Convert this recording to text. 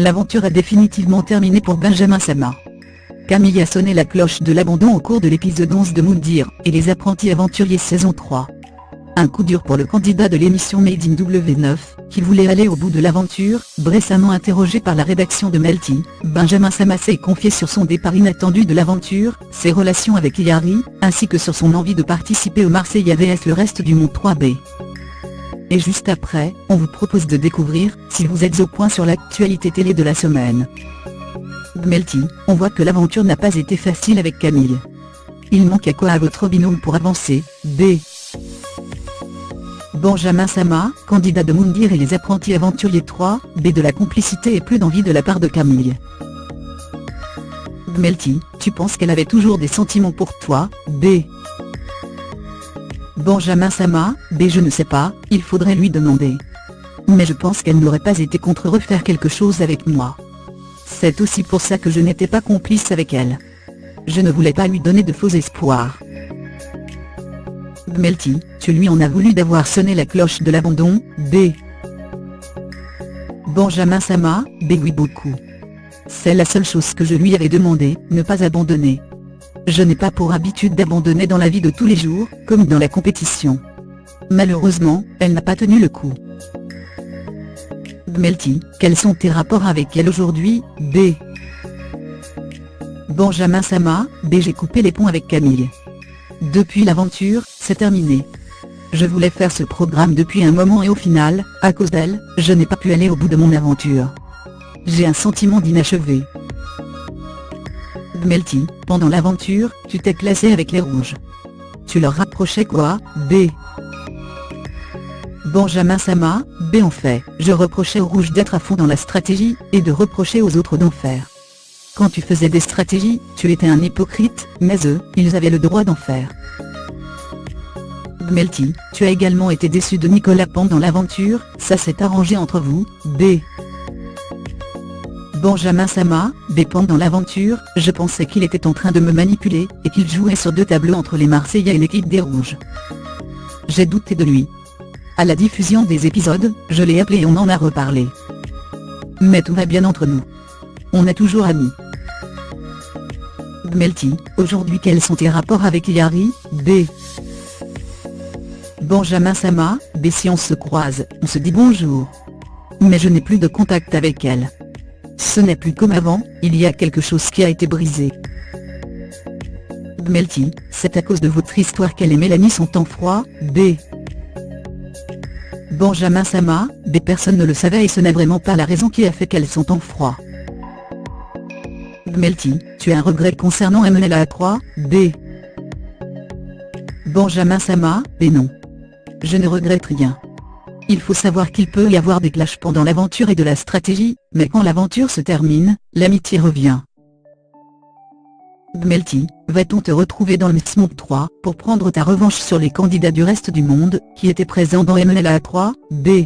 l'aventure a définitivement terminé pour Benjamin Sama. Camille a sonné la cloche de l'abandon au cours de l'épisode 11 de Moundir et les apprentis aventuriers saison 3. Un coup dur pour le candidat de l'émission Made in W9, qui voulait aller au bout de l'aventure. Récemment interrogé par la rédaction de Melty, Benjamin Sama s'est confié sur son départ inattendu de l'aventure, ses relations avec Yari, ainsi que sur son envie de participer au Marseillais vs le reste du monde 3B. Et juste après, on vous propose de découvrir, si vous êtes au point sur l'actualité télé de la semaine. Melty, on voit que l'aventure n'a pas été facile avec Camille. Il manque à quoi à votre binôme pour avancer, B. Benjamin Sama, candidat de Moundir et les apprentis aventuriers 3, B. De la complicité et plus d'envie de la part de Camille. Melty, tu penses qu'elle avait toujours des sentiments pour toi, B. Benjamin Sama, B. Je ne sais pas, il faudrait lui demander. Mais je pense qu'elle n'aurait pas été contre refaire quelque chose avec moi. C'est aussi pour ça que je n'étais pas complice avec elle. Je ne voulais pas lui donner de faux espoirs. Melty, tu lui en as voulu d'avoir sonné la cloche de l'abandon, B. Benjamin Sama, B. Oui beaucoup. C'est la seule chose que je lui avais demandé, ne pas abandonner. Je n'ai pas pour habitude d'abandonner dans la vie de tous les jours, comme dans la compétition. Malheureusement, elle n'a pas tenu le coup. Melty, quels sont tes rapports avec elle aujourd'hui, B. Benjamin Sama, B. J'ai coupé les ponts avec Camille. Depuis l'aventure, c'est terminé. Je voulais faire ce programme depuis un moment et au final, à cause d'elle, je n'ai pas pu aller au bout de mon aventure. J'ai un sentiment d'inachevé. Melty, pendant l'aventure, tu t'es classé avec les rouges. Tu leur rapprochais quoi, B. Benjamin Sama, B. En fait, je reprochais aux rouges d'être à fond dans la stratégie, et de reprocher aux autres d'en faire. Quand tu faisais des stratégies, tu étais un hypocrite, mais eux, ils avaient le droit d'en faire. Melty, tu as également été déçu de Nicolas pendant l'aventure, ça s'est arrangé entre vous, B. Benjamin Sama, B. Pendant l'aventure, je pensais qu'il était en train de me manipuler, et qu'il jouait sur deux tableaux entre les Marseillais et l'équipe des Rouges. J'ai douté de lui. À la diffusion des épisodes, je l'ai appelé et on en a reparlé. Mais tout va bien entre nous. On est toujours amis. Melty, aujourd'hui quels sont tes rapports avec Yari, B. Benjamin Sama, B. Si on se croise, on se dit bonjour. Mais je n'ai plus de contact avec elle. Ce n'est plus comme avant, il y a quelque chose qui a été brisé. Melty, c'est à cause de votre histoire qu'elle et Mélanie sont en froid, B. Benjamin Sama, B. Personne ne le savait et ce n'est vraiment pas la raison qui a fait qu'elles sont en froid. Melty, tu as un regret concernant MLA 3, B. Benjamin Sama, B. Non. Je ne regrette rien. Il faut savoir qu'il peut y avoir des clashs pendant l'aventure et de la stratégie, mais quand l'aventure se termine, l'amitié revient. Melty, va-t-on te retrouver dans le Miss Monde 3, pour prendre ta revanche sur les candidats du reste du monde, qui étaient présents dans MLA 3, B.